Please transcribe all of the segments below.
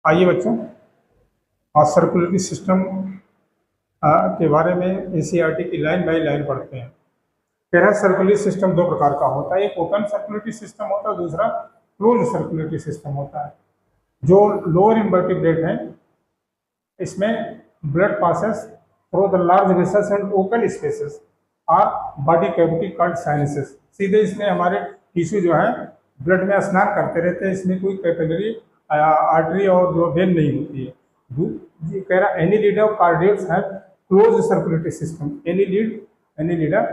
आइए बच्चों, आज सर्कुलेटरी सिस्टम के बारे में एनसीईआरटी की लाइन बाय लाइन पढ़ते हैं। कह रहा है सर्कुलेटरी सिस्टम दो प्रकार का होता है, एक ओपन सर्कुलेटरी सिस्टम होता है, दूसरा क्लोज सर्कुलेटरी सिस्टम होता है। जो लोअर इनवर्टिब्रेट है, इसमें blood passes through the large vessels and open spaces और बॉडी कैविटी कॉल्ड साइनसेस। सीधे इसमें हमारे टिश्यू जो है ब्लड में स्नान करते रहते हैं, इसमें कोई कैपिलरी आर्टरी और जो वेन नहीं होती है। ये कह रहा Annelida of cardiacs have close circulatory system. Annelida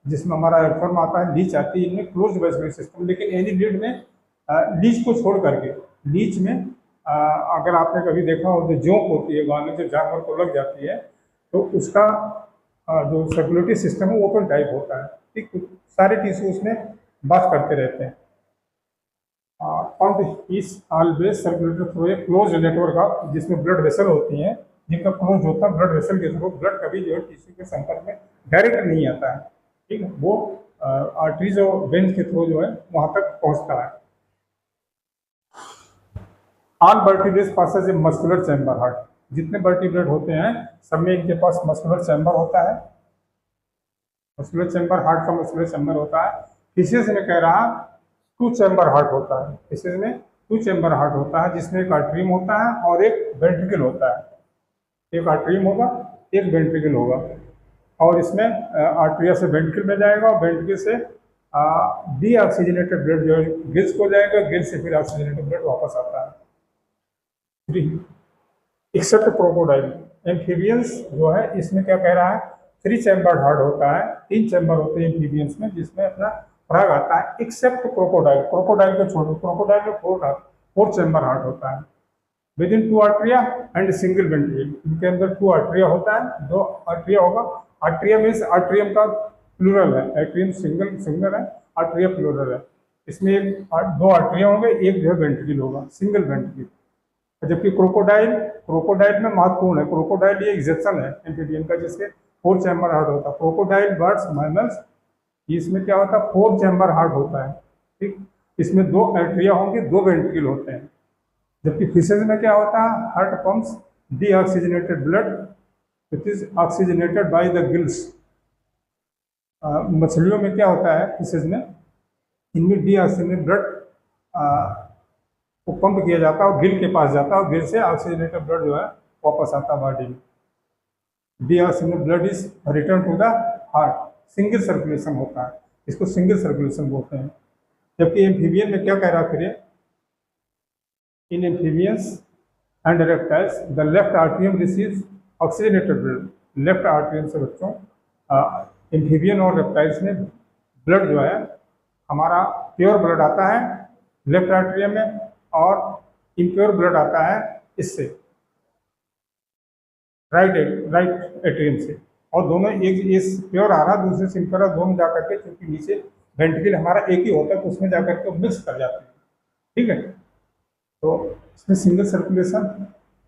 जिसमें हमारा फॉर्म आता है, लीच आती है, इनमें क्लोज वेस्कुलर सिस्टम। लेकिन एनी लीड में लीच को छोड़ करके, लीच में अगर आपने कभी देखा हो जो जोंक होती है गाँव में, जो जानवर को लग जाती है, तो उसका जो सर्कुलेटरी सिस्टम है वो ओपन टाइप होता है। ठीक, सारे टिश्यू उसमें बात करते रहते हैं। Pump is always circulated through a close network of, जिसमें ब्लड वेसल होती हैं, जिनका क्लोज होता है ब्लड वेसल के थ्रू। ब्लड कभी जो है टिश्यू के संपर्क में डायरेक्ट नहीं आता है, ठीक है, वो आर्टरीज और वेन्स के थ्रू जो है वहां तक पहुंचता है। All vertebrates passes a muscular chamber heart. जितने वर्टिब्रेट होते हैं सब में इनके पास मस्कुलर चैम्बर होता है। मस्कुलर चैम्बर हार्ट का मस्कुलर चैम्बर होता है। फिशेस में कह रहा टू चैम्बर हार्ट होता है। फिशेस में टू चैम्बर हार्ट होता है, जिसमें एक आर्टरियम होता है और एक वेंट्रिकल होता है। एक आर्टरियम होगा, एक वेंट्रिकल होगा, और इसमें आर्टरिया से वेंट्रिकल में जाएगा और वेंट्रिकल से डीऑक्सीजनेटेड ब्लड जो है गिल्स को जाएगा, गिल्स से फिर ऑक्सीजनेटेड ब्लड वापस आता है। एक्सेप्ट क्रोकोडाइल, एम्फीबियंस जो है इसमें क्या कह रहा है, थ्री चैम्बर हार्ट होता है, तीन चैम्बर होते हैं एम्फीबियंस में, जिसमें अपना पराग आता है। एक्सेप्ट क्रोकोडाइल, क्रोकोडाइल को छोड़ो, क्रोकोडाइल में फोर चैम्बर हार्ट होता है within two atria and single ventricle. इनके अंदर टू आर्ट्रिया होता है, दो आर्ट्रिया होगा। आर्ट्रिया मीन्स आर्ट्रियम का प्लूरल है, आर्ट्रियम सिंगल है, आर्ट्रिया प्लूरल है। इसमें दो आर्ट्रिया होंगे, एक जो है वेंट्रिकल होगा, सिंगल वेंट्रिकल। जबकि क्रोकोडाइल, क्रोकोडाइल में महत्वपूर्ण है, क्रोकोडाइल ये एग्जेप्शन है एम्फीबियन का, जिसके फोर चैम्बर हार्ट होता है। क्रोकोडाइल, बर्ड्स, मैमल्स, इसमें क्या होता है, फोर चैम्बर हार्ट होता है। ठीक, इसमें दो आर्टरिया होंगे, दो वेंट्रिकल होते हैं। जबकि फिशेज में क्या होता है, heart pumps deoxygenated blood which is oxygenated by the gills. मछलियों में क्या होता है, फिशेज में, इनमें डीऑक्सीजनेटेड ब्लड को पंप किया जाता है और गिल के पास जाता है, और गिल से ऑक्सीजनेटेड ब्लड जो है वापस आता है बॉडी में। Deoxygenated blood is return to the heart. Single circulation होता है, इसको सिंगल सर्कुलेशन बोलते हैं। जबकि एम्फीबियन में क्या कह रहा है फिर, in amphibians and reptiles the left atrium receives oxygenated blood. Left atrium से बच्चों एम्फीबियन और रेप्टाइल्स में ब्लड जो है हमारा प्योर ब्लड आता है लेफ्ट आर्ट्रियम में, और इम्प्योर ब्लड आता है इससे राइट एट्रियम से। और दोनों एक इस प्योर आ रहा, दूसरे से इम्प्योर, दोनों जाकर के, क्योंकि नीचे वेंट्रिकल हमारा एक ही होता है तो उसमें जाकर के मिक्स कर जाते हैं। ठीक है, तो इसमें सिंगल सर्कुलेशन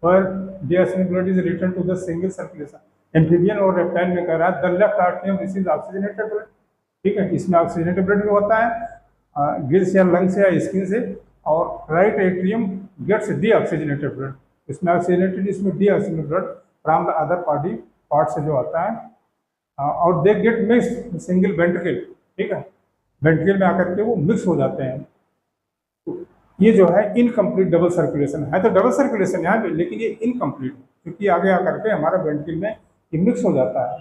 पर deoxygenated blood is return to the single circulation. Amphibian और रेप्टाइल में कह रहा है the left atrium receives oxygenated blood. ठीक है, इसमें ऑक्सीजनेटेड ब्लड भी होता है गिल्स या लंग से या स्किन से, और right atrium gets deoxygenated blood. इसमें ऑक्सीजनेटेड, इसमें deoxygenated blood from the other body part से जो आता है, और they get mix single ventricle. ठीक है, वेंट्रिकल में आकर के वो मिक्स हो जाते हैं। तो ये जो है इनकम्प्लीट डबल सर्कुलेशन है, तो डबल सर्कुलेशन यहाँ पे, लेकिन ये इनकम्प्लीट है क्योंकि आगे आकर के हमारा वेंट्रिकल में ये मिक्स हो जाता है।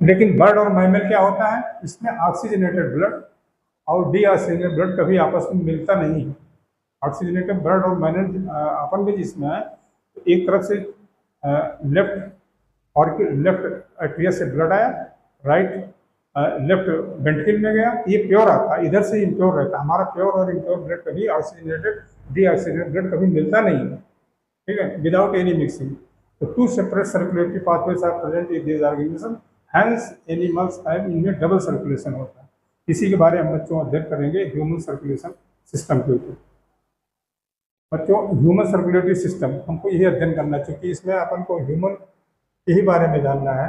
लेकिन बर्ड और मैमल क्या होता है, इसमें ऑक्सीजनेटेड ब्लड और डीऑक्सीजनेटेड ब्लड कभी आपस में मिलता नहीं है। ऑक्सीजनेटेड ब्लड और मैमल अपन में जिसमें है, एक तरफ से लेफ्ट और लेफ्ट एट्रिया से ब्लड आया, राइट लेफ्ट वेंट्रिकल में गया, ये प्योर आता, इधर से इम्प्योर रहता। हमारा प्योर और इम्प्योर ब्लड कभी ऑक्सीजनेटेड डीऑक्सीजनेटेड ब्लड कभी मिलता नहीं है। ठीक है, विदाउट एनी मिक्सिंग। तो two separate circulatory pathways are present in this organism, hence animals have इनमें डबल सर्कुलेशन होता है। इसी के बारे में हम बच्चों अध्ययन करेंगे ह्यूमन सर्कुलेशन सिस्टम के ऊपर। बच्चों ह्यूमन सर्कुलेटरी सिस्टम हमको यही अध्ययन करना है, क्योंकि इसमें अपन को ह्यूमन यही बारे में जानना है।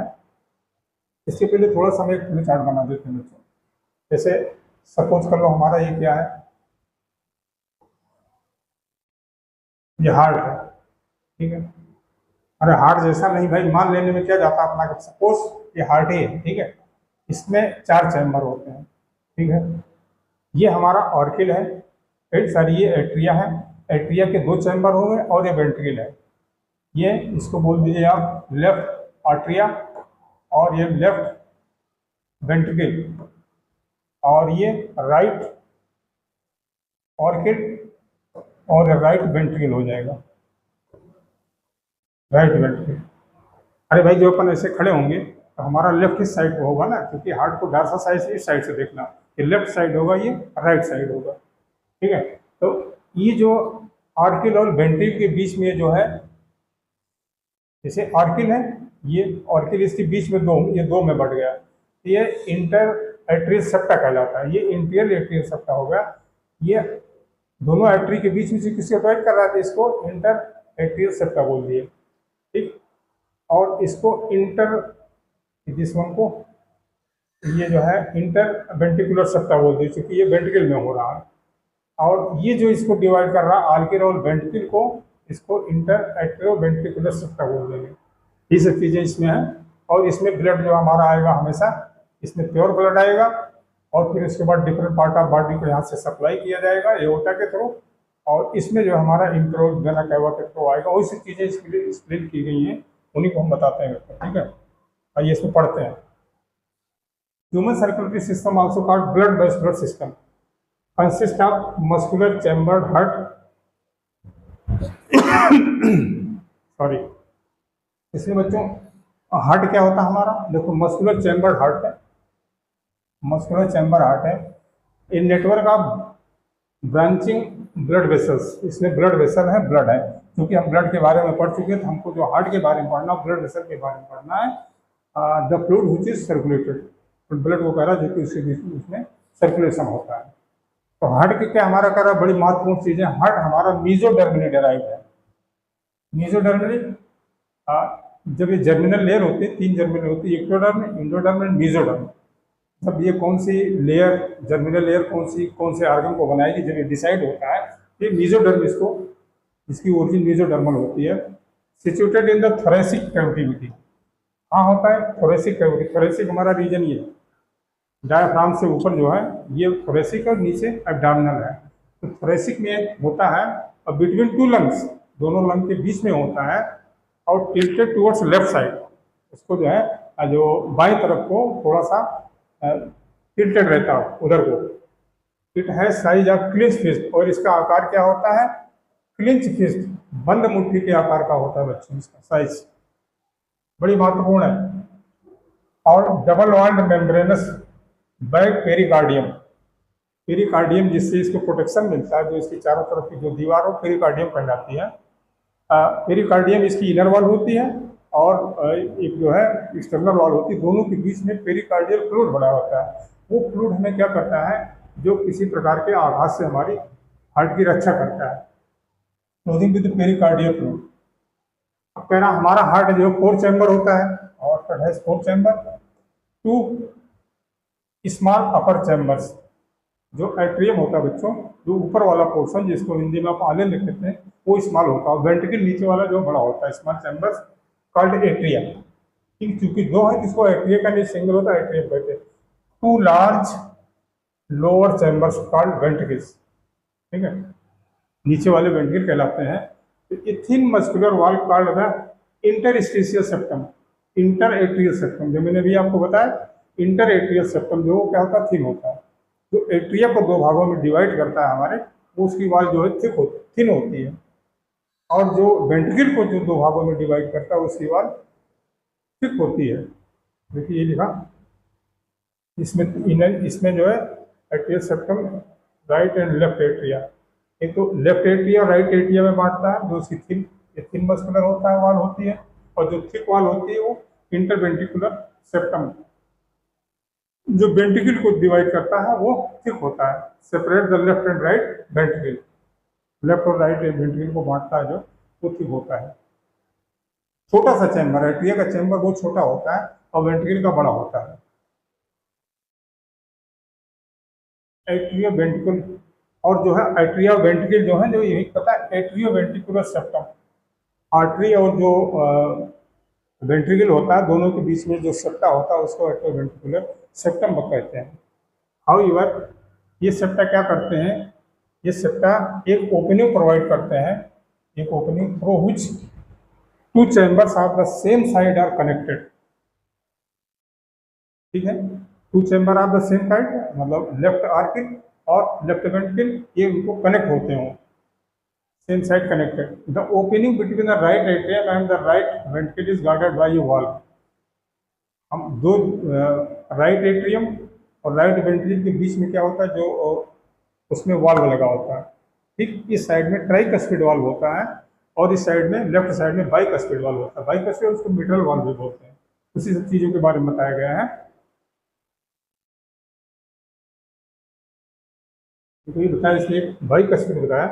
इसके पहले थोड़ा सा हम एक फ्लो चार्ट बना देते हैं बच्चों। जैसे सपोज कर लो हमारा ये क्या है, ये हार्ट है, ठीक है। अरे हार्ट जैसा नहीं भाई, मान लेने में क्या जाता है अपना, सपोज ये हार्ट ही है, ठीक है। इसमें 4 चैम्बर होते हैं, ठीक है। ये हमारा ऑर्किल है, फिर सर ये एट्रिया है, एट्रिया के 2 चैम्बर हो गए, और ये वेंट्रिकल है। ये इसको बोल दीजिए आप लेफ्ट आर्ट्रिया, और ये लेफ्ट वेंट्रिकल, और ये राइट ऑर्किड, और राइट वेंट्रिकल हो जाएगा, राइट वेंट्रिकल। अरे भाई जो अपन ऐसे खड़े होंगे तो हमारा लेफ्ट इस साइड होगा ना, क्योंकि हार्ट को डार्सा साइड से इस साइड से देखना, ये लेफ्ट साइड होगा, ये राइट साइड होगा, ठीक है। तो ये जो आर्किल और वेंट्रिकल के बीच में जो है, जैसे आर्किल है, ये ऑर्किल इसके बीच में दो, ये दो में बढ़ गया, ये इंटर एट्रियल सेप्टा कहलाता है, ये इंटीरियर एट्रियल सेप्टा हो गया। ये दोनों आर्टरी के बीच में से किसको डिवाइड कर रहा था, इसको इंटर एट्रियल सेप्टा बोल दिए, ठीक। और इसको इंटर, दिस वन को ये जो है इंटर वेंट्रिकुलर सेप्टा बोल दिए, क्योंकि ये वेंट्रिकल में हो रहा है। और ये जो इसको डिवाइड कर रहा है आर्किल और वेंट्रिकल को, इसको इंटर एट्रियो वेंट्रिकुलर सेप्टा बोल देंगे। ये सब चीज़ें इसमें हैं। और इसमें ब्लड जो हमारा आएगा हमेशा, इसमें प्योर ब्लड आएगा, और फिर उसके बाद डिफरेंट पार्ट ऑफ बॉडी को यहाँ से सप्लाई किया जाएगा एओर्टा के थ्रू। और इसमें जो हमारा इंट्रो वेना कैवा के थ्रू आएगा, वही सब चीज़ें इसके लिए एक्सप्लेन की गई हैं, उन्हीं को हम बताते हैं, ठीक है। आइए इसमें पढ़ते हैं। Human circulatory system also called blood vascular system consist of muscular chambered heart, sorry, इसमें बच्चों हार्ट क्या होता है हमारा, देखो मस्कुलर चैम्बर्ड हार्ट है, मस्कुलर चैम्बर हार्ट है। In network of branching blood vessels, इसमें ब्लड वेसल है, ब्लड है, क्योंकि हम ब्लड के बारे में पढ़ चुके हैं, तो हमको जो हार्ट के बारे में पढ़ना, ब्लड वेसल के बारे में पढ़ना है। The fluid which is circulated, blood को कह रहा है जो कि उसके बीच में उसमें सर्कुलेशन होता है। तो हार्ट के क्या हमारा कह रहा है, बड़ी महत्वपूर्ण चीज़ है। हार्ट हमारा मीजोडर्मली डेराइव है। मीजोडर्मली, जब ये जर्मिनल लेयर होती है, 3 जर्मिनल होती है, एक्टोडर्म, इंडोडर्म एंड मीजोडर्म। जब ये कौन सी लेयर, जर्मिनल लेयर कौन से ऑर्गन को बनाएगी, जब ये डिसाइड होता है, ये मीजोडर्म, इसको इसकी ओरिजिन मीजोडर्मल होती है। Situated in the thoracic cavity, हाँ होता है थोरेसिक कैविटी। थोरेसिक हमारा रीजन ये डायफ्राम से ऊपर जो है ये थोरेसिक, और नीचे एब्डोमिनल है। तो थोरेसिक में होता है, और बिटवीन 2 लंग्स, दोनों लंग के बीच में होता है, और टिल्टेड टुवर्ड्स लेफ्ट साइड, उसको जो है जो बाएं तरफ को थोड़ा सा टिल्टेड रहता है उधर को। इट है साइज ऑफ क्लिंच फिस्ट, और इसका आकार क्या होता है, क्लिंच फिस्ट, बंद मुट्ठी के आकार का होता है बच्चों, इसका साइज बड़ी महत्वपूर्ण है। और double walled membranous bag pericardium, pericardium जिससे इसको प्रोटेक्शन मिलता है, जो इसकी चारों तरफ की जो दीवार हो, पेरिकार्डियम कहलाती है। पेरिकार्डियम इसकी इनर वॉल होती है, और एक जो है एक्सटर्नल वॉल होती है, दोनों के बीच में पेरिकार्डियल फ्लूइड बना होता है। वो फ्लूइड हमें क्या करता है, जो किसी प्रकार के आघात से हमारी हार्ट की रक्षा करता है। Closing with pericardial fluid. अब कह रहा हमारा हार्ट जो 4 चैम्बर होता है, और has 4 chamber, 2 small upper chambers, जो एट्रियम होता है बच्चों, जो ऊपर वाला पोर्शन जिसको हिंदी में आप आले लिख देते हैं, वो स्मॉल होता है। वेंट्रिकल नीचे वाला जो बड़ा होता है, स्मॉल चैम्बर्स कॉल्ड एट्रिया, ठीक। चूंकि 2 है, इसको एट्रिया का नहीं सिंगल होता है, एट्रियम कहते हैं। 2 large lower chambers called ventricles, ठीक है, नीचे वाले वेंट्रिकल कहलाते हैं। तो thin muscular wall called the interstitial septum, inter atrial septum, जो मैंने भी आपको बताया, इंटर एट्रियल सेप्टम जो क्या होता है, थिन होता है। जो एट्रिया को 2 भागों में डिवाइड करता है हमारे, वो उसकी वॉल जो है थिन होती है। और जो वेंट्रिकल को जो 2 भागों में डिवाइड करता है, उसकी वॉल थिक होती है। देखिए ये लिखा इसमें, इसमें जो है atrial septum, right and left atria. एक तो लेफ्ट एट्रिया और राइट एट्रिया में बांटता है, जो उसकी थिन मस्कुलर होता है, वॉल होती है। और जो थिक वॉल होती है वो इंटरवेंट्रिकुलर सेप्टम, जो वेंट्रिकल को डिवाइड करता है, वो थिक होता है। Separate the left and right ventricle, left और राइट वेंट्रिकल को बांटता है, जो वो थिक होता है। छोटा सा चैम्बर, एट्रिया का चैम्बर बहुत छोटा होता है, और वेंट्रिकल का बड़ा होता है। एट्रिया वेंट्रिकल और जो है एट्रिया वेंट्रिकल जो है, जो यही पता है एट्रियो वेंट्रिकुलर सेप्टम, आर्टरी और जो वेंट्रिकल होता है दोनों के बीच में जो सेप्टा होता है उसको एट्रियो वेंट्रिकुलर सेप्टम कहते हैं। हाउएवर ये सेप्टा क्या करते हैं, ये सेप्टा एक ओपनिंग प्रोवाइड करते हैं, एक opening through which two chambers of the same side are connected. ठीक है, two chamber of the same side मतलब लेफ्ट आर्किल और लेफ्ट वेंट्रिकल ये उनको कनेक्ट होते हैं, same side connected. The opening between the right atrium and the right ventricle is guarded by a valve. हम दो राइट एट्रियम और राइट वेंट्रिकल के बीच में क्या होता है, जो उसमें वाल्व लगा होता है। ठीक, इस साइड में ट्राइकस्पिड वाल्व होता है और इस साइड में लेफ्ट साइड में बाइकस्पिड वाल्व होता है। बाइकस्पिड उसको मिटरल वाल्व भी बोलते हैं। उसी सब चीज़ों के बारे में बताया गया है। तो ये बताया इसने, बाइकस्पिड बताया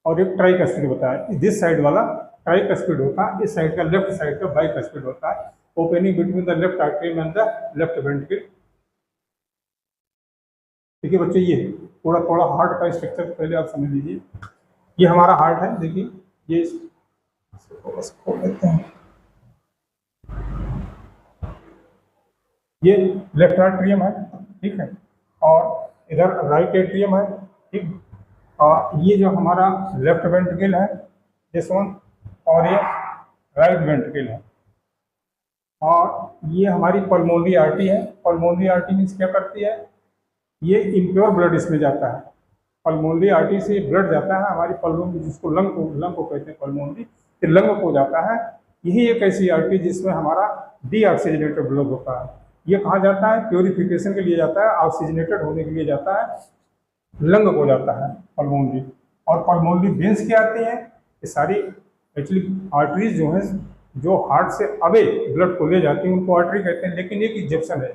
और एक ट्राइकस्पिड बताया। दिस साइड वाला ट्राइकस्पिड होता है, इस साइड का लेफ्ट साइड का बाइकस्पिड होता है। Opening between the left artery and the left ventricle. देखिए बच्चे, ये थोड़ा थोड़ा हार्ट का स्ट्रक्चर पहले आप समझ लीजिए। ये हमारा हार्ट है, देखिए ये थोड़ा सा खोल लेते हैं। ये लेफ्ट आर्टरियम है, ठीक है, और इधर राइट एट्रियम है। ठीक, और ये जो हमारा लेफ्ट वेंट्रिकल है दिस वन, और ये राइट वेंट्रिकल है। और ये हमारी पल्मोनरी आर्टरी है। पल्मोनरी आर्टरी मीन्स क्या करती है, ये इम्प्योर ब्लड इसमें जाता है। पल्मोनरी आर्टरी से ब्लड जाता है हमारी पल्मोनरी, जिसको लंग को कहते हैं पल्मोनरी, फिर लंग को जाता है। यही एक ऐसी आर्टरी जिसमें हमारा डीऑक्सीजनेटेड ब्लड होता है। ये कहाँ जाता है, प्योरिफिकेशन के लिए जाता है, ऑक्सीजनेटेड होने के लिए जाता है, लंग को जाता है पल्मोनरी। और पल्मोनरी वेन्स क्या आती हैं, ये सारी एक्चुअली आर्टरीज जो हैं जो हार्ट से अवे ब्लड को ले जाती हैं उनको आर्टरी कहते हैं। लेकिन एक एग्जेप्शन है,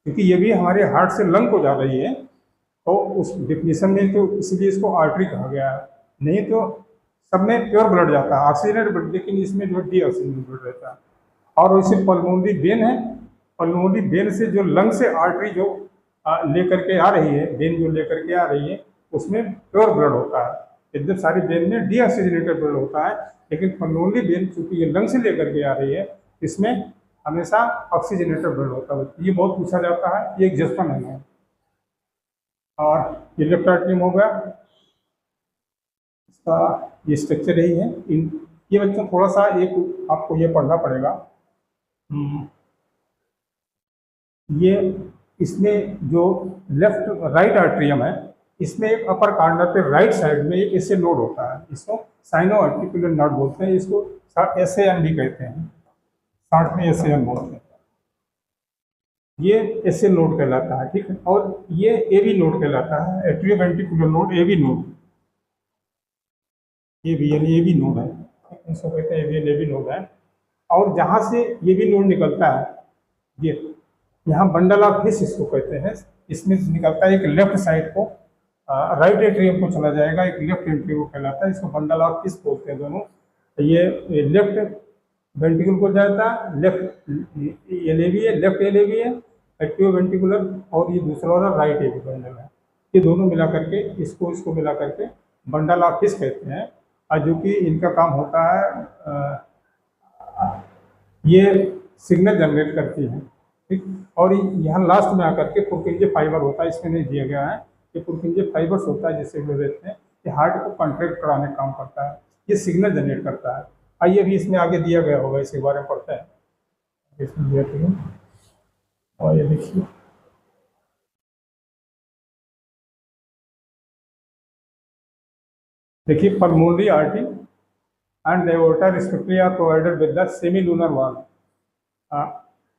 क्योंकि ये भी हमारे हार्ट से लंग को जा रही है, तो उस डिफिनीशन में तो इसलिए इसको आर्टरी कहा गया है। नहीं तो सब में प्योर ब्लड जाता है, ऑक्सीजनेटेड ब्लड, लेकिन इसमें जो डीऑक्सीजनेटेड ब्लड रहता है। और वैसे पल्मोनरी वेन है, पल्मोनरी वेन से जो लंग से आर्टरी जो लेकर के आ रही है, वेन जो लेकर के आ रही है उसमें प्योर ब्लड होता है। एकदम सारी वेन में डीऑक्सीजनेटेड ब्लड होता है, लेकिन पल्मोनरी वेन चूंकि ये लंग से लेकर के आ रही है इसमें हमेशा ऑक्सीजनेटेड ब्लड होता है। ये बहुत पूछा जाता है, ये एग्जेप्शन है। और ये लेफ्ट आर्टरियम हो गया, इसका ये स्ट्रक्चर यही है। ये बच्चों थोड़ा सा एक आपको ये पढ़ना पड़ेगा। ये इसमें जो लेफ्ट राइट आर्टरियम है, इसमें एक अपर कार्नर पे राइट साइड में एक एसे नोड होता है, इसको साइनो आर्टिकुलर नोड बोलते हैं, इसको SAN भी कहते हैं, शॉर्ट में SAN बोलते हैं। ये एसे नोड कहलाता है, ठीक है। और ये AB नोड कहलाता है, एट्रियोवेंट्रिकुलर नोड, AB नोड, ये भी यानी AB नोड है, इसको कहते हैं AB नोड है। और जहाँ से AB नोड निकलता है, ये यहाँ बंडल ऑफ हिस इसको कहते हैं, इसमें निकलता है एक लेफ्ट साइड को, राइट एट्रियम को चला जाएगा, एक लेफ्ट एट्रियम को कहलाता है, इसको बंडल ऑफ हिस बोलते हैं दोनों। ये लेफ्ट वेंट्रिकल को जाता है, लेफ्ट LAB है, लेफ्ट LAB है एट्रियोवेंट्रिकुलर, और ये दूसरा वाला राइट AB बंडल है। ये दोनों मिला करके इसको मिला करके बंडल ऑफ हिस कहते हैं, और जो कि इनका काम होता है ये सिग्नल जनरेट करती है, ठीक। और यहाँ लास्ट में आकर के पुरकिंजे फाइबर होता है, इसमें नहीं दिया गया है, ये पुरकिंजे फाइबर्स होता है जिससे जुड़े रहते हैं, ये हार्ट को कॉन्ट्रैक्ट कराने का काम करता है, ये सिग्नल जनरेट करता है। आइए अभी इसमें आगे दिया गया होगा, इसके बारे में पढ़ते हैं, इसमें दिया है। और ये देखिए, देखिए pulmonary artery and aorta respectively are provided with the semi lunar valve.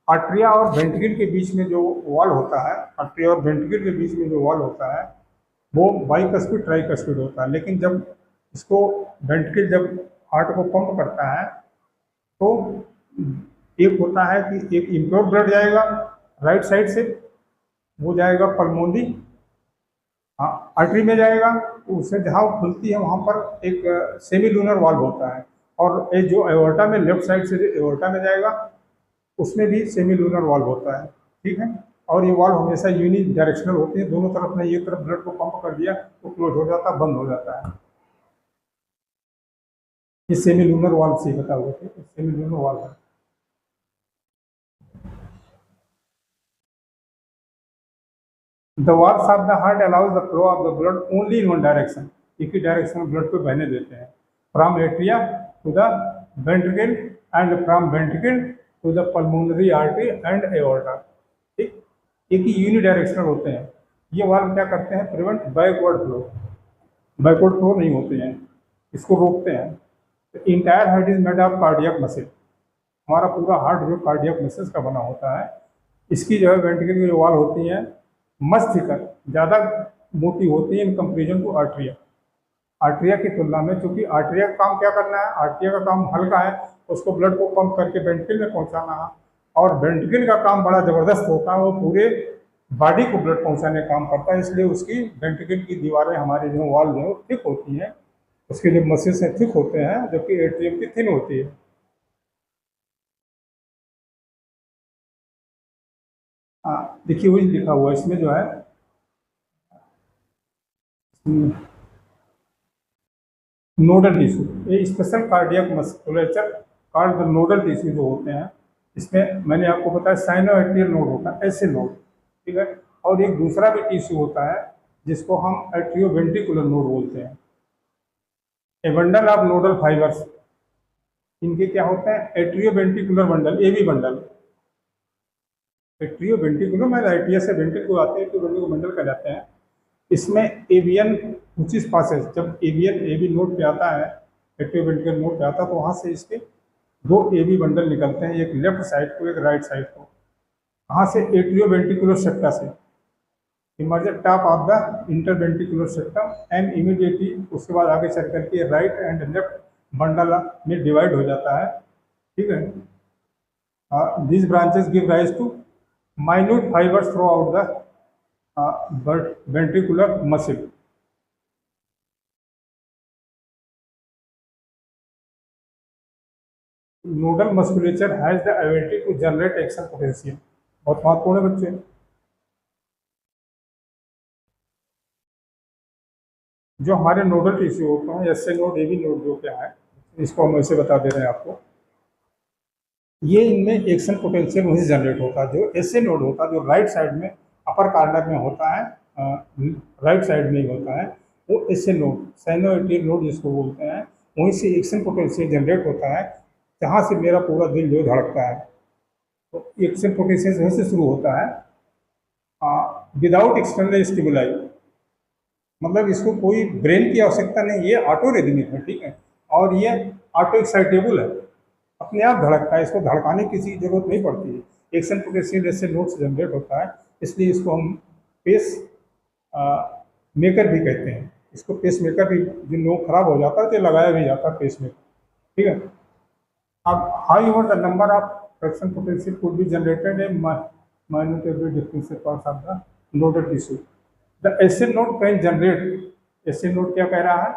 Atria और वेंट्रिकल के बीच में जो वॉल होता है, आर्टरिया और वेंट्रिकल के बीच में जो वॉल होता है वो बाइकस्पिड ट्राइकस्पिड होता है। लेकिन जब इसको वेंट्रिकल जब हार्ट को पंप करता है तो एक होता है कि एक इम्प्योर ब्लड जाएगा राइट साइड से, वो जाएगा पल्मोनरी आर्टरी में जाएगा, तो उससे जहाँ खुलती है वहाँ पर एक सेमी लूनर वाल्व होता है, और ये जो एओर्टा में लेफ्ट साइड से एओर्टा में जाएगा उसमें भी सेमी लूनर वाल्व होता है, ठीक है। और ये वाल्व हमेशा यूनि डायरेक्शनल होती है, दोनों तरफ ने एक तरफ ब्लड को पंप कर दिया तो क्लोज हो जाता है, बंद हो जाता है। ये सेमी लूनर वाल्व से बता हुआ थे, सेमी लूनर वाल्व है। The walls of the heart allows the flow of the blood only in one direction. एक ही डायरेक्शन में ब्लड को बहने देते हैं, from atria to the ventricle and from ventricle to the pulmonary artery and aorta. ठीक, एक ही uni directional होते हैं। ये वाल्व क्या करते हैं? Prevent backward flow, backward flow नहीं होते हैं, इसको रोकते हैं। Entire heart is made of cardiac muscle, हमारा पूरा हार्ट जो कार्डियक मसल्स का बना होता है। इसकी जो है वेंट्रिकल की जो वाल होती हैं मच थिकर, ज़्यादा मोटी होती है इन कंपेरिजन टू आर्टरिया, आर्टरिया की तुलना में। क्योंकि आर्टरिया का काम क्या करना है? आर्टरिया का काम हल्का है, उसको ब्लड को पंप करके वेंट्रिकल में पहुंचाना है, और वेंट्रिकल का काम बड़ा ज़बरदस्त होता है, वो पूरे बॉडी को ब्लड पहुंचाने का काम करता है। इसलिए उसकी वेंट्रिकल की दीवारें हमारी जो वाल जो थिक होती हैं, उसके जो मसल्स हैं थिक होते हैं, जबकि एट्रियम की थिन होती है। देखिए वही लिखा हुआ है इसमें जो है नोडल टिश्यू, ये special cardiac musculature called the nodal tissue जो होते हैं। इसमें मैंने आपको बताया साइनोएट्रियल नोड होता है, ऐसे नोड, ठीक है। और एक दूसरा भी टिश्यू होता है जिसको हम एट्रियोवेंट्रिकुलर नोड बोलते हैं। A bundle of nodal fibres, इनके क्या होता है? Atrioventricular bundle, AV bundle. Atrioventricular में आइटिया से वेंट्रिकल आते हैं, एट्रियोवेंट्रिकुलर बंडल कहलाते हैं। इसमें एवियन उचिस पासेज, जब एवियन एबी नोड पे आता है, एट्रियोवेंट्रिकल नोड पे आता है, तो वहाँ से इसके दो एबी बंडल निकलते हैं, एक लेफ्ट साइड को, एक राइट साइड को। वहाँ से एट्रियोवेंट्रिकुलर सेप्टा से emerge top of the interventricular septum and immediately उसके बाद आगे चल करके राइट एंड लेफ्ट बंडल में डिवाइड हो जाता है, ठीक है। these branches give rise to minute fibers throughout the ventricular muscle. Nodal musculature has the ability to generate action potential. बहुत महत्वपूर्ण है बच्चे। जो हमारे नोडल टिश्यू होते हैं, एसए नोड, एबी नोड जो क्या है, इसको हम ऐसे बता दे रहे हैं आपको। ये इनमें एक्शन पोटेंशियल वहीं जनरेट होता है। जो एसए नोड होता है, जो राइट साइड में अपर कार्नर में होता है, राइट साइड में ही होता है, वो एसए नोड, साइनोएट्रियल नोड जिसको बोलते हैं, वहीं से एक्शन पोटेंशियल जनरेट होता है, जहाँ से मेरा पूरा दिल जो धड़कता है। तो एक्शन पोटेंशियल वहीं से शुरू होता है, विदाउट एक्सटर्नल स्टिमुलाई, मतलब इसको कोई ब्रेन की आवश्यकता नहीं, ये ऑटो रिदमिक है, ठीक है। और ये ऑटो एक्साइटेबल है, अपने आप धड़कता है, इसको धड़काने की किसी जरूरत नहीं पड़ती है। एक्शन पोटेंशियल ऐसे नोड से जनरेट होता है, इसलिए इसको हम पेस मेकर भी कहते हैं। इसको पेस मेकर भी, जिन लोग खराब हो जाता है तो लगाया भी जाता है पेस मेकर, ठीक है। अब how the number of fraction potential could be generated in minute every differential parts of the nodal tissue. The SA node can generate, SA node क्या कह रहा है?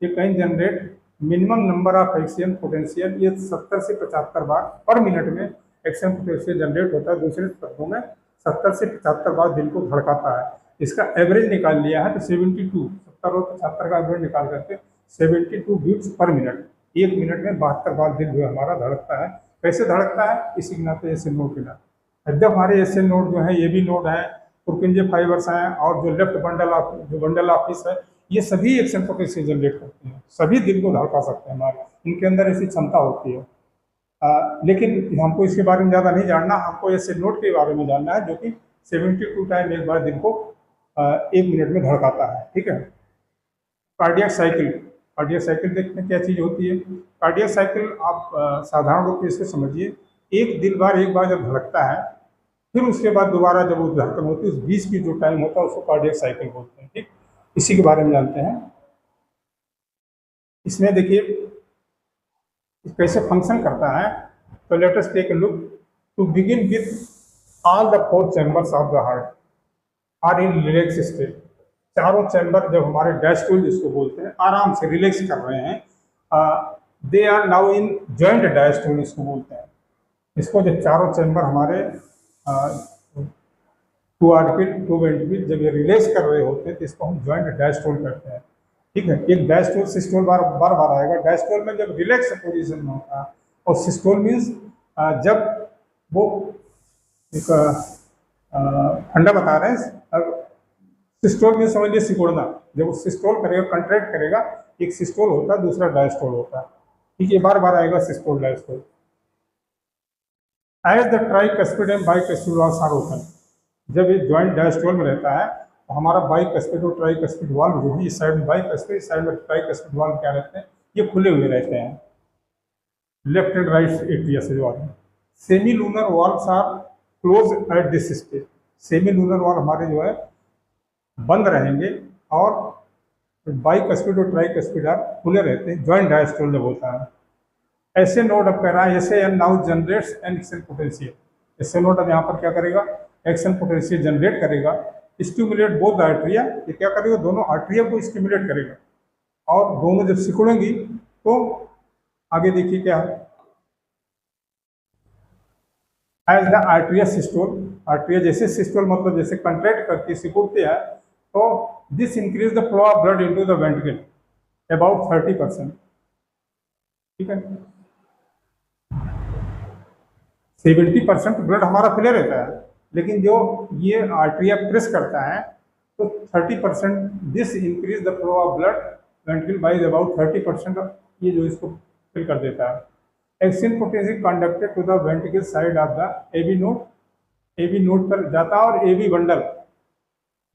ये can generate minimum number of action potential, ये 70 से 75 बार पर minute में action potential generate होता है। दूसरे शब्दों में 70 से 75 बार दिल को धड़काता है। इसका एवरेज निकाल लिया है तो 72, 70 और 75 का एवरेज निकाल करके 72 बीट्स पर मिनट, एक मिनट में 72 बार दिल जो हमारा धड़कता है। कैसे धड़कता है? इसी के नाते एसए नोड के नाते। जब हमारे एसए नोड जो है, ये भी नोड है, पुरकिंजे फाइबर्स हैं, और जो लेफ्ट बंडल ऑफ, जो बंडल ऑफिस है, ये सभी एक्शन पोटेंशियल जनरेट करते हैं, सभी दिल को धड़का सकते हैं हमारे, इनके अंदर ऐसी क्षमता होती है। लेकिन हमको इसके बारे में ज़्यादा नहीं जानना, हमको एसए नोड के बारे में जानना है, जो कि 72 टाइम एक बार दिल को एक मिनट में धड़काता है, ठीक है। कार्डियक साइकिल, कार्डियक साइकिल देखते हैं क्या चीज़ होती है। कार्डियक साइकिल आप साधारण रूप से इसको समझिए, एक दिल बार एक बार जब धड़कता है, फिर उसके बाद दोबारा जब वो धड़कन होती है, उस बीच की जो टाइम होता है उसको कार्डियक साइकिल बोलते हैं, ठीक। इसी के बारे में जानते हैं। इसमें देखिए कैसे फंक्शन करता है, तो let us take a look. To begin with all the 4 chambers of the heart are in relax state. चारों चैम्बर जब हमारे डायस्टोल जिसको बोलते हैं, आराम से रिलैक्स कर रहे हैं, they are now in joint diastole इसको बोलते हैं। इसको जो चारों चैम्बर हमारे टू वेंट्रिकल जब ये रिलैक्स कर रहे होते हैं तो इसको हम ज्वाइंट डायस्टोल करते हैं। ठीक है, एक डायस्टोल सिस्टोल बार बार बार आएगा। डायस्टोल में जब रिलैक्स पोजीशन में होता है, और सिस्टोल मीन्स जब वो एक फंडा बता रहे हैं। सिस्टोल में समझिए सिकुड़ना, जब वो सिस्टोल करेगा कंट्रैक्ट करेगा, एक सिस्टोल होता है दूसरा डायस्टोल होता है। ठीक है, बार बार आएगा systole diastole. As the tricuspid and bicuspid valves are open, जब ये ज्वाइंट डायस्टोल में रहता है तो हमारा बाइकस्पिड और ट्राइकस्पिड वाल्व जो है, इस साइड में बाइकस्पिड, इस साइड में ट्राइकस्पिड वाल्व क्या रहते हैं, ये खुले हुए रहते हैं, लेफ्ट एंड राइट एट्रिया से जो आते हैं। Semilunar valves are close at this stage, semi lunar valve हमारे जो है बंद रहेंगे, और बाइकस्पिड और ट्राइकस्पिड आर खुले रहते हैं ज्वाइंट डायस्टोल जब होता है। ऐसे नोड अब कह रहा है, ऐसे एन now generates an action potential, SA node अब यहाँ पर क्या करेगा, एक्शन पोटेंशियल जनरेट करेगा, स्टिमुलेट बोथ द आर्टरिया, ये क्या करेगा, दोनों आर्टरिया को स्टिमुलेट करेगा, और दोनों जब सिकुड़ेंगी तो आगे देखिए क्या है। एज द आर्टरिया सिस्टोल, आर्टरिया जैसे सिस्टोल मतलब जैसे कंट्रैक्ट करके सिकुड़ते हैं, तो this increase the flow of blood into the ventricle about 30%। ठीक है, 70% ब्लड हमारा फ्लो रहता है, लेकिन जो ये आर्टरिया प्रेस करता है तो 30%, this increase the flow of blood ventricle by about 30%, ये जो इसको फिल कर देता है। Action potential conducted to the ventricle side of the AV node, AV node पर जाता है, और AV bundle,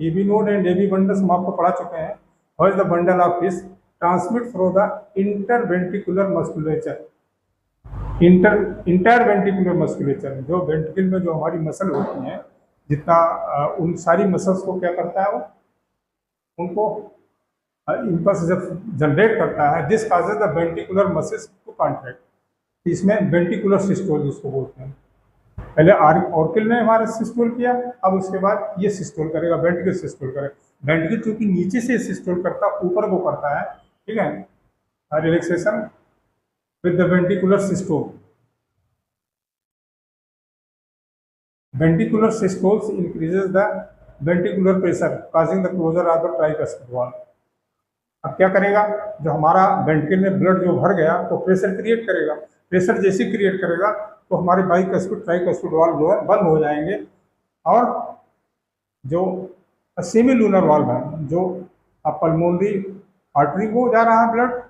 AV node and AV bundles हम आपको पढ़ा चुके हैं। How is the bundle of this transmit through the interventricular musculature, inter ventricular musculature, जो वेंट्रिकल में जो हमारी मसल होती हैं, जितना उन सारी मसल्स को क्या करता है वो, उनको इम्पल्स जब जनरेट करता है, this causes the ventricular muscles to contract, इसमें वेंट्रिकुलर सिस्टोल जिसको बोलते हैं। पहले ऑर्किल ने हमारा सिस्टोल किया, अब उसके बाद ये सिस्टोल करेगा, वेंट्रिकल सिस्टोल करेगा। वेंट्रिकल चूंकि नीचे से सिस्टोल करता है, ऊपर को करता है, ठीक है, relaxation with the ventricular systole. Ventricular systoles increases the ventricular pressure causing the closure of the tricuspid valve. अब क्या करेगा, जो हमारा वेंट्रिकल में ब्लड जो भर गया तो प्रेशर क्रिएट करेगा, प्रेशर जैसे क्रिएट करेगा तो हमारे बाइकस्पिड ट्राइकस्पिड वाल्व जो है बंद हो जाएंगे, और जो सेमी लूनर वाल्व है, जो पल्मोनरी आर्टरी को जा रहा है ब्लड,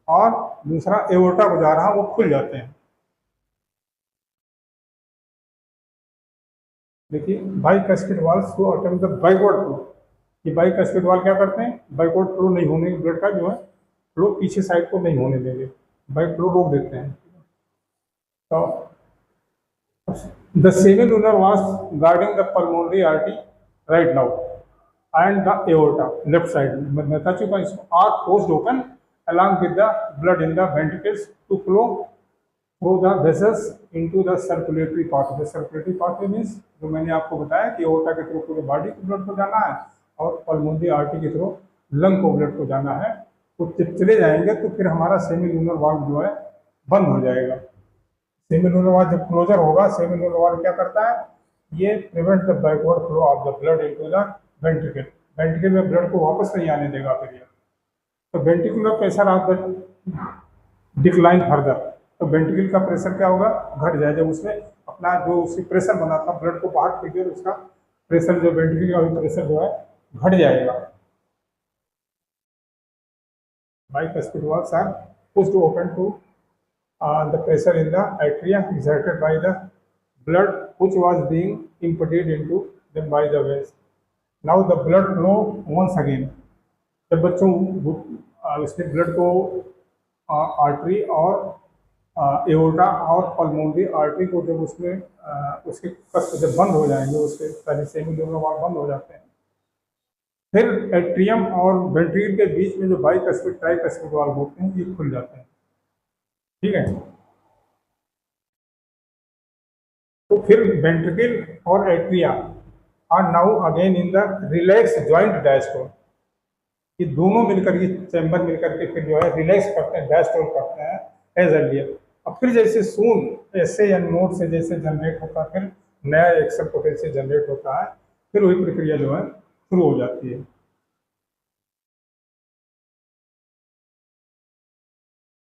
और दूसरा एओर्टा को जा रहा है, वो खुल जाते हैं। देखिए बाइकस्पिड वाल्व को अटेम्प्ट द बैकवर्ड फ्लो, ये बाइकस्पिड वाल्व क्या करते हैं, बैकवर्ड फ्लो नहीं होने, ब्लड का जो है फ्लो पीछे साइड को नहीं होने देंगे, बैक फ्लो रोक देते हैं। तो the semi lunar valve guarding the pulmonary artery right now and the aorta left side, मैं बता चुका इसको, are closed open along with the blood in the ventricles to flow through the vessels into the circulatory pathway. Circulatory pathway means जो मैंने आपको बताया कि aorta के थ्रू पूरे बॉडी को ब्लड को जाना है, और पल्मोनरी आर्टरी के थ्रू लंग को ब्लड को जाना है। तो जब चले जाएंगे तो फिर हमारा सेमी लूनर वाल्व जो है बंद हो जाएगा। सेमी लूनर वाल्व जब क्लोजर होगा, सेमी लूनर वाल्व क्या करता है, ये prevent the backward flow of the blood into the ventricle, ventricle में ब्लड को वापस नहीं आने देगा फिर ये। तो ventricular pressure of the decline further, तो वेंट्रिकल का प्रेशर क्या होगा, घट जाए, जब उसमें अपना जो उसकी प्रेशर बना था ब्लड को बाहर फेंक दिया, उसका प्रेशर जो वेंट्रिकल का प्रेशर जो है घट जाएगा। Bicuspid valves are pushed to open to the pressure in the atria exerted by the blood which was being imparted into them by the veins. Now the blood flow once again. जब बच्चों इसने blood को artery और aorta और pulmonary artery को जब उसमें उसके कष्ट जब बंद हो जाएंगे, उसके पहले सेमी लूनर वाल्व बंद हो जाते हैं, फिर एट्रियम और वेंट्रिकल के बीच में जो बाइकस्पिड ट्राइकस्पिड वाल्व होते हैं ये खुल जाते हैं। ठीक है, तो फिर वेंट्रिकल और atria are now again in the relax joint diastole, ये दोनों मिलकर, ये चैम्बर मिलकर के फिर जो है रिलैक्स करते हैं, डायस्टोल करते हैं एज अर्लियर। अब फिर जैसे सून ऐसे या नोड से जैसे जनरेट होता है, फिर नया एक्शन पोटेंशियल जनरेट होता है, फिर वही प्रक्रिया जो है शुरू हो जाती है।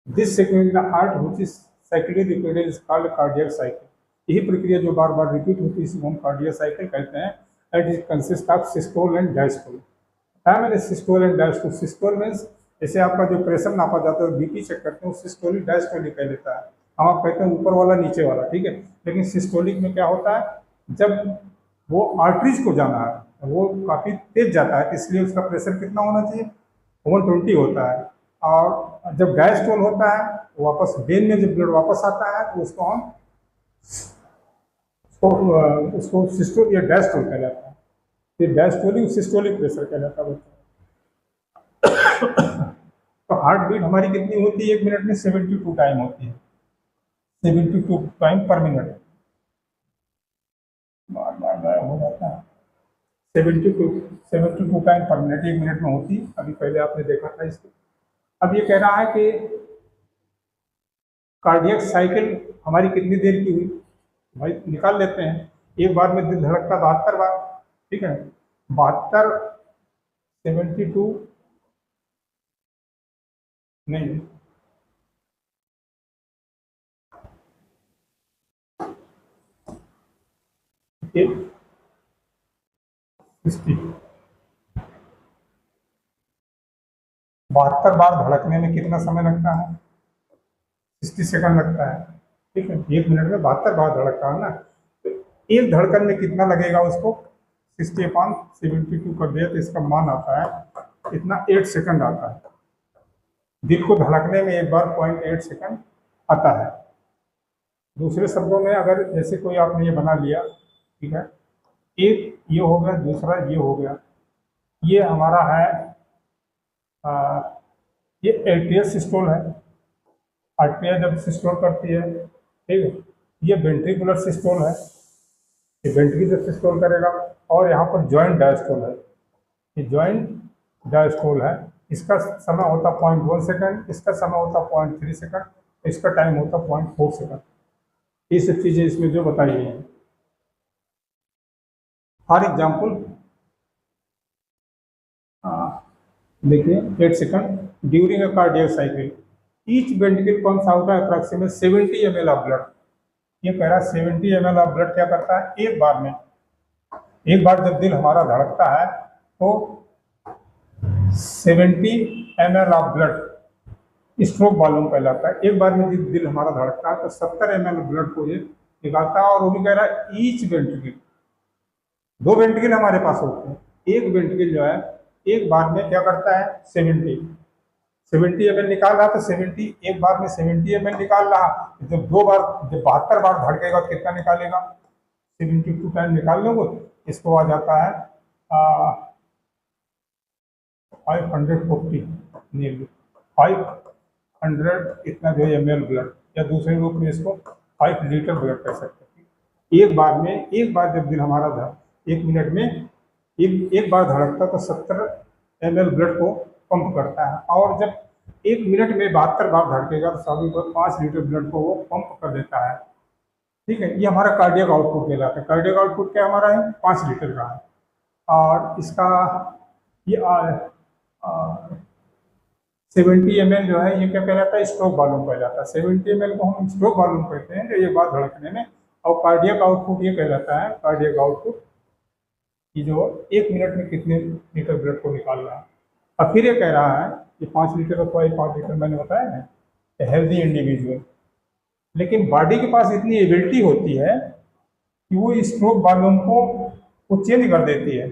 This second the heart which is cyclically repeated is called cardiac cycle. यही प्रक्रिया जो बार बार रिपीट होती है इसको हम कार्डियक साइकिल कहते हैं। And it consist of systole and diastole. बताया मैंने systole and diastole. Systole means जैसे आपका जो प्रेशर नापा जाता है बीपी चेक करते हैं सिस्टोलिक डायस्टोलिक कह लेता है। हम आप कहते हैं ऊपर वाला नीचे वाला, ठीक है। लेकिन सिस्टोलिक में क्या होता है, जब वो आर्टरीज को जाना है वो काफ़ी तेज जाता है, इसलिए उसका प्रेशर कितना होना चाहिए, 120 होता है। और जब डायस्टोल होता है वापस वेन में जब ब्लड वापस आता है तो उसको हम उसको सिस्टोल या डायस्टोल कहलाता है। ये डायस्टोलिक सिस्टोलिक प्रेशर कहलाता है बच्चों। तो हार्ट बीट हमारी कितनी होती है एक मिनट में, 72 टाइम होती है, 72 टाइम पर मिनट। बार बार गायब हो जाता है। 72 टाइम पर मिनट एक मिनट में होती है। अभी पहले आपने देखा था इसको। अब ये कह रहा है कि कार्डियक साइकिल हमारी कितनी देर की हुई, भाई निकाल लेते हैं। एक बार में दिल धड़कता 72 बार, ठीक है। 72 72 नहीं, ये 60 72 बार धड़कने में कितना समय लगता है, 60 सेकंड लगता है, ठीक है। एक मिनट में 72 बार धड़कता है ना, तो एक धड़कन में कितना लगेगा उसको 60/72 कर दिया तो इसका मान आता है इतना 8 सेकंड आता है। दिल को धड़कने में एक बार 0.8 सेकंड आता है। दूसरे शब्दों में अगर जैसे कोई आपने ये बना लिया, ठीक है, एक ये हो गया, दूसरा ये हो गया, ये हमारा है ये एट्रियल सिस्टोल है। आर्टरिया जब सिस्टोल करती है, ठीक है। ये वेंट्रिकुलर सिस्टोल है, ये वेंट्रिकल जब सिस्टोल करेगा। और यहाँ पर जॉइंट डायस्टोल है, ये जॉइंट डायस्टोल है। इसका समय होता 0.1 सेकंड, इसका समय होता 0.3 सेकंड, इसका टाइम होता 0.4 सेकंड। ये सब चीज़ें इसमें जो बताई गई हैं। फॉर एग्जाम्पल देखिए 8 second during a cardiac cycle each ventricle pumps out approximate 70 ml of blood. ये कह रहा है 70 ml ऑफ ब्लड क्या करता है एक बार में। एक बार जब दिल हमारा धड़कता है तो 70 ml of blood stroke volume कहलाता है। एक बार में जब दिल हमारा धड़कता है तो 70 ml ब्लड को ये निकालता है। और वो भी कह रहा है ईच वेंट्रिकल, 2 वेंट्रिकल हमारे पास होते हैं, एक वेंट्रिकल जो है एक बार में क्या करता है 70 ml निकाल रहा, तो 70 एक बार में 70 ml निकाल रहा। जब 72 बार धड़केगा कितना निकालेगा, 72 टाइम निकाल लोगे, इसको आ जाता है 540 नियरली 500 इतना जो है ml ब्लड, या दूसरे रूप में इसको 5 लीटर ब्लड कह सकते हैं। एक बार में, एक बार जब दिल हमारा एक मिनट में एक बार धड़कता तो 70 ml ब्लड को पंप करता है। और जब एक मिनट में 72 बार धड़केगा तो सभी को 5 लीटर ब्लड को वो पंप कर देता है, ठीक है। ये हमारा कार्डियक आउटपुट कहलाता है। कार्डियक आउटपुट क्या हमारा है 5 लीटर का है। और इसका ये 70 ml जो है ये क्या कहलाता है स्ट्रोक वॉल्यूम कहलाता है। 70 ml को हम स्ट्रोक वॉल्यूम कहते हैं जो ये बार धड़कने में। और कार्डियक आउटपुट ये कहलाता है, कार्डियक आउटपुट कि जो एक मिनट में कितने लीटर ब्लड को निकाल रहा है। अब फिर ये कह रहा है कि 5 लीटर अथवा 5 लीटर मैंने बताया है हेल्दी इंडिविजुअल, लेकिन बॉडी के पास इतनी एबिलिटी होती है कि वो स्ट्रोक वॉल्यूम को वो चेंज कर देती है,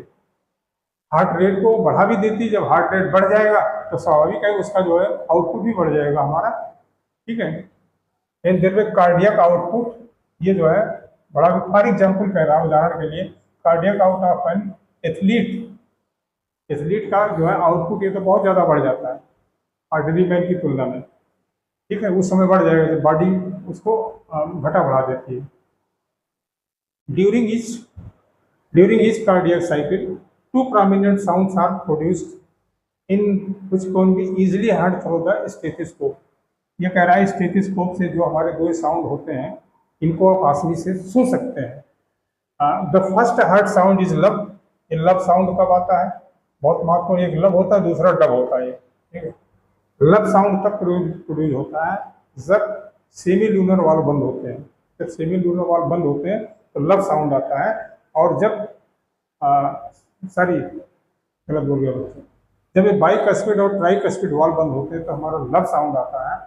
हार्ट रेट को बढ़ा भी देती है। जब हार्ट रेट बढ़ जाएगा तो स्वाभाविक है उसका जो है आउटपुट भी बढ़ जाएगा हमारा, ठीक है। एंड देयर में कार्डियक आउटपुट ये जो है बड़ा, फॉर एग्जाम्पल कह रहा है उदाहरण के लिए, cardiac out of an athlete का जो है आउटपुट ये तो बहुत ज़्यादा बढ़ जाता है ऑर्डिनरी मैन की तुलना में, ठीक है। उस समय बढ़ जाएगा जब बॉडी उसको घटा बढ़ा देती है। During each cardiac cycle 2 prominent sounds are produced in which can be easily heard through the stethoscope। ये कह रहा है स्टेथोस्कोप से जो हमारे 2 साउंड होते हैं इनको आप आसानी से सुन सकते हैं। The first heart sound is लब ये लब साउंड कब आता है, बहुत महत्वपूर्ण, एक लब होता है दूसरा डब होता है, ठीक है। लब साउंड तक प्रोड्यूस होता है जब सेमी लूनर वाल्व बंद होते हैं, जब सेमी लूनर वाल्व बंद होते हैं तो लब साउंड आता है, और जब सॉरी गलत बोल गया बच्चों, जब ये बाइकस्पिड और ट्राइकस्पिड वाल्व बंद होते हैं तो हमारा लब साउंड आता है,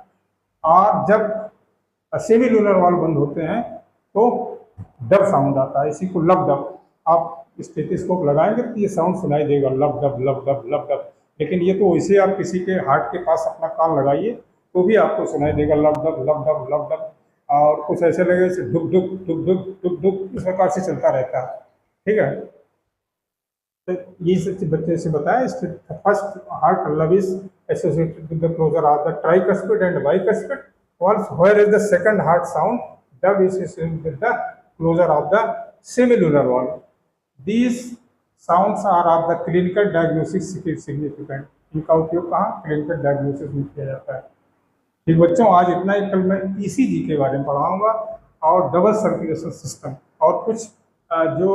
और जब सेमी लूनर वाल्व बंद होते हैं तो डब साउंड आता है, इसी को लब डब। आप स्टेथोस्कोप लगाएंगे तो ये साउंड सुनाई देगा, लब डब लब डब लब डब। लेकिन ये तो वैसे आप किसी के हार्ट के पास अपना कान लगाइए तो भी आपको सुनाई देगा लब डब लब डब लब डब, और कुछ ऐसे लगे जैसे डुक डुक डुक डुक डुक डुक, इस प्रकार से चलता रहता है, ठीक है। तो ये सब बच्चे से बताया, first heart lub is associated with the closure of the tricuspid and bicuspid valves, whereas the second heart sound dub is associated with the closure of the semilunar valve. These sounds are of the clinical diagnosis significant. इनका उपयोग कहाँ clinical diagnosis में किया जाता है। ठीक बच्चों, आज इतना ही। कल मैं ईसीजी के बारे में पढ़ाऊंगा और डबल सर्कुलेशन सिस्टम और कुछ जो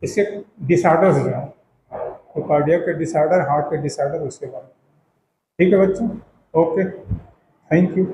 इसके डिसऑर्डर्स हैं, तो कार्डियक के डिसऑर्डर, हार्ट के डिसऑर्डर, उसके बारे में। ठीक है बच्चों, ओके, थैंक यू।